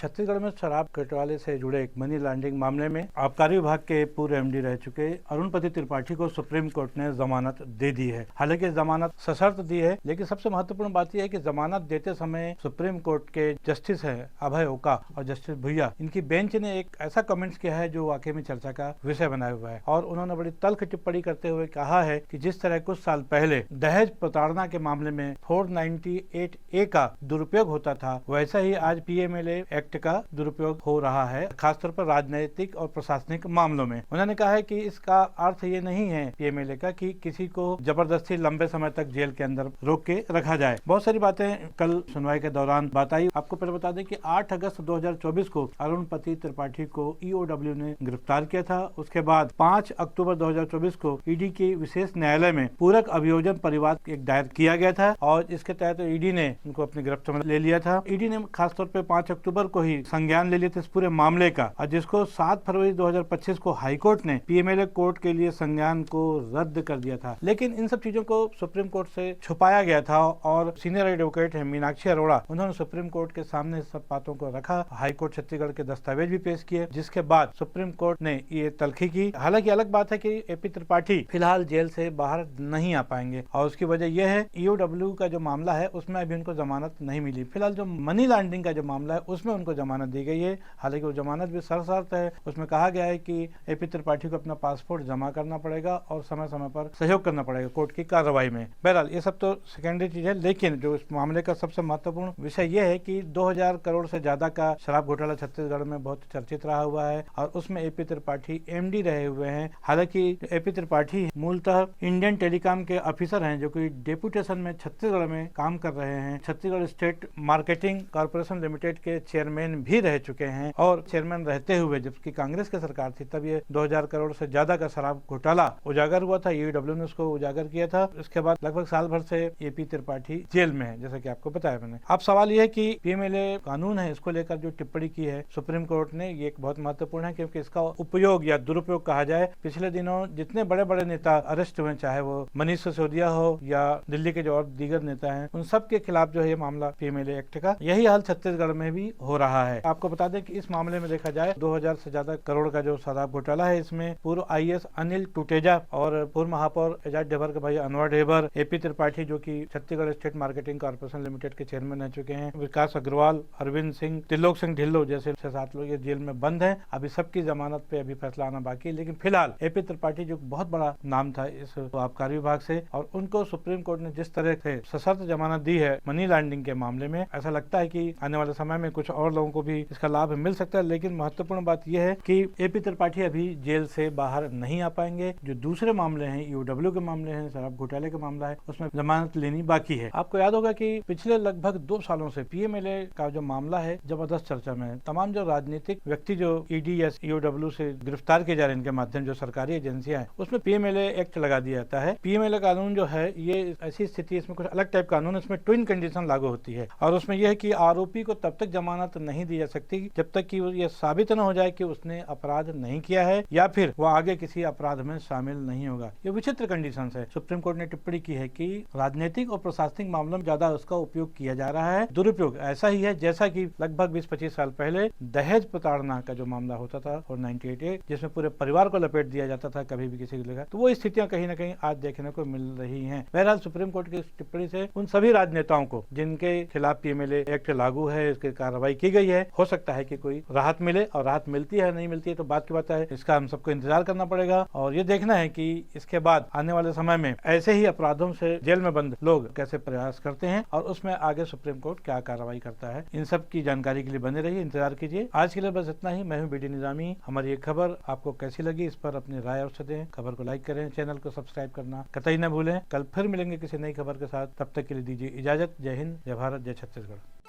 छत्तीसगढ़ में शराब घोटाले से जुड़े एक मनी लॉन्ड्रिंग मामले में आबकारी विभाग के पूर्व एमडी रह चुके अरुणपति त्रिपाठी को सुप्रीम कोर्ट ने जमानत दे दी है। हालांकि जमानत सशर्त दी है, लेकिन सबसे महत्वपूर्ण बात यह है कि जमानत देते समय सुप्रीम कोर्ट के जस्टिस है अभय ओका और जस्टिस भुइया, इनकी बेंच ने एक ऐसा कमेंट्स किया है जो वाकई में चर्चा का विषय बनाया हुआ है। और उन्होंने बड़ी तल्ख टिप्पणी करते हुए कहा है कि जिस तरह कुछ साल पहले दहेज प्रताड़ना के मामले में 498A का दुरुपयोग होता था, वैसा ही आज पीएमएलए एक्ट का दुरुपयोग हो रहा है, खासतौर पर राजनीतिक और प्रशासनिक मामलों में। उन्होंने कहा है कि इसका अर्थ ये नहीं है पीएमएलए का कि किसी को जबरदस्ती लंबे समय तक जेल के अंदर रोक के रखा जाए। बहुत सारी बातें कल सुनवाई के दौरान बताई। आपको पहले बता दें कि 8 अगस्त 2024 को अरुणपति त्रिपाठी को ईओडब्ल्यू ने गिरफ्तार किया था। उसके बाद 5 अक्टूबर 2024 को ईडी के विशेष न्यायालय में पूरक अभियोजन परिवाद एक दायर किया गया था और इसके तहत ईडी ने उनको अपनी गिरफ्त में ले लिया था। ईडी ने खासतौर पर 5 अक्टूबर को ही संज्ञान ले लिया था इस पूरे मामले का, और जिसको 7 फरवरी 2025 को हाईकोर्ट ने पीएमएलए कोर्ट के लिए संज्ञान को रद्द कर दिया था। लेकिन इन सब चीजों को सुप्रीम कोर्ट से छुपाया गया था और सीनियर एडवोकेट है मीनाक्षी अरोड़ा, उन्होंने सुप्रीम कोर्ट के सामने सब बातों को रखा। हाईकोर्ट छत्तीसगढ़ के दस्तावेज भी पेश किए, जिसके बाद सुप्रीम कोर्ट ने ये तल्खी की। हालांकि अलग बात है कि एपी त्रिपाठी फिलहाल जेल से बाहर नहीं आ पाएंगे और उसकी वजह यह है ईओडब्ल्यू का जो मामला है उसमें अभी उनको जमानत नहीं मिली। फिलहाल जो मनी लॉन्ड्रिंग का जो मामला है उसमें उनको जमानत दी गई है। हालांकि वो जमानत भी सशर्त है। उसमें कहा गया है कि एपी त्रिपाठी को अपना पासपोर्ट जमा करना पड़ेगा और समय समय पर सहयोग करना पड़ेगा कोर्ट की कार्रवाई में। बहरहाल ये सब तो सेकेंडरी चीज है, लेकिन जो इस मामले का सबसे महत्वपूर्ण विषय यह है कि 2000 करोड़ से ज्यादा का शराब घोटाला छत्तीसगढ़ में बहुत चर्चित रहा हुआ है और उसमें एपी त्रिपाठी एमडी रहे हुए हैं। हालांकि एपी त्रिपाठी मूलतः इंडियन टेलीकॉम के ऑफिसर हैं जो कि डेपुटेशन में छत्तीसगढ़ में काम कर रहे हैं। Chhattisgarh state marketing corporation limited के चेयरमैन भी रह चुके हैं और चेयरमैन रहते हुए जबकि कांग्रेस की सरकार थी तब ये 2000 करोड़ से ज्यादा का शराब घोटाला उजागर हुआ था। ईओडब्ल्यू ने उसको उजागर किया था। इसके बाद लगभग साल भर से एपी त्रिपाठी जेल में है, जैसा कि आपको बताया मैंने। अब सवाल यह है कि पीएमएलए कानून है, इसको लेकर जो टिप्पणी की है सुप्रीम कोर्ट ने, ये एक बहुत महत्वपूर्ण है क्योंकि इसका उपयोग या दुरुपयोग कहा जाए, पिछले दिनों जितने बड़े बड़े नेता अरेस्ट हुए, चाहे वो मनीष सिसोदिया हो या दिल्ली के जो और दीगर नेता हैं, उन सब के खिलाफ जो है ये मामला पीएमएलए एक्ट का, यही हाल छत्तीसगढ़ में भी हो रहा है। आपको बता दें कि इस मामले में देखा जाए 2000 से ज्यादा करोड़ का जो शराब घोटाला है, इसमें पूर्व आईएएस अनिल टुटेजा और पूर्व महापौर एजाज ढेबर के भाई अनवर ढेबर, एपी त्रिपाठी जो कि Chhattisgarh state marketing corporation limited के चेयरमैन रह चुके हैं, विकास अग्रवाल, अरविंद सिंह, त्रिलोक सिंह ढिल्लो जैसे 6-7 लोग ये जेल में बंद हैं। अभी सबकी जमानत पे अभी फैसला आना बाकी है, लेकिन फिलहाल एपी त्रिपाठी जो बहुत बड़ा नाम था इस आबकारी विभाग से, और उनको सुप्रीम कोर्ट ने जिस तरह से सशर्त जमानत दी है मनी लॉन्ड्रिंग के मामले में, ऐसा लगता है कि आने वाले समय में कुछ और लोगों को भी इसका लाभ मिल सकता है। लेकिन महत्वपूर्ण बात यह है कि एपी त्रिपाठी अभी जेल से बाहर नहीं आ पाएंगे। जो दूसरे मामले हैं, ईओडब्ल्यू के मामले हैं, शराब घोटाले का मामला है, उसमें जमानत लेनी बाकी है। आपको याद होगा कि पिछले लगभग 2 सालों से पीएमएलए का जो मामला है जबरदस्त चर्चा में है। तमाम जो राजनीतिक व्यक्ति जो ईडी या ईओडब्ल्यू से गिरफ्तार किए जा रहे हैं, इनके माध्यम जो सरकारी एजेंसियां हैं, उसमें पीएमएलए एक्ट लगा दिया जाता है। पीएमएलए कानून जो है ये ऐसी स्थिति, इसमें कुछ अलग टाइप कानून, इसमें ट्विन कंडीशन लागू होती है और उसमें यह है कि आरोपी को तब तक जमानत नहीं दी जा सकती जब तक कि यह साबित न हो जाए कि उसने अपराध नहीं किया है या फिर वो आगे किसी अपराध में शामिल नहीं होगा। ये विचित्र कंडीशंस है। सुप्रीम कोर्ट ने टिप्पणी की है कि राजनीतिक और प्रशासनिक मामलों में ज्यादा उसका उपयोग किया जा रहा है। दुरुपयोग ऐसा ही है जैसा कि लगभग 20-25 साल पहले दहेज प्रताड़ना का जो मामला होता था और 98A, जिसमें पूरे परिवार को लपेट दिया जाता था कभी भी किसी को लगा, तो वो स्थितियां कहीं ना कहीं आज देखने को मिल रही हैं। बहरहाल सुप्रीम कोर्ट की टिप्पणी से उन सभी राजनेताओं को जिनके खिलाफ पीएमएलए एक्ट लागू है, इसकी कार्रवाई की गई है, हो सकता है कि कोई राहत मिले, और राहत मिलती है नहीं मिलती है तो बात की बात है, इसका हम सबको इंतजार करना पड़ेगा और ये देखना है कि इसके बाद आने वाले समय में ऐसे ही अपराधों से जेल में बंद लोग कैसे प्रयास करते हैं और उसमें आगे सुप्रीम कोर्ट क्या कार्रवाई करता है। इन सब की जानकारी के लिए बने रहिए, इंतजार कीजिए। आज के लिए बस इतना ही। मैं हूं बीडी निजामी। हमारी ये खबर आपको कैसी लगी, इस पर अपनी राय अवश्य दें। खबर को लाइक करें, चैनल को सब्सक्राइब करना कतई न भूलें। कल फिर मिलेंगे किसी नई खबर के साथ। तब तक के लिए दीजिए इजाजत। जय हिंद, जय भारत, जय छत्तीसगढ़।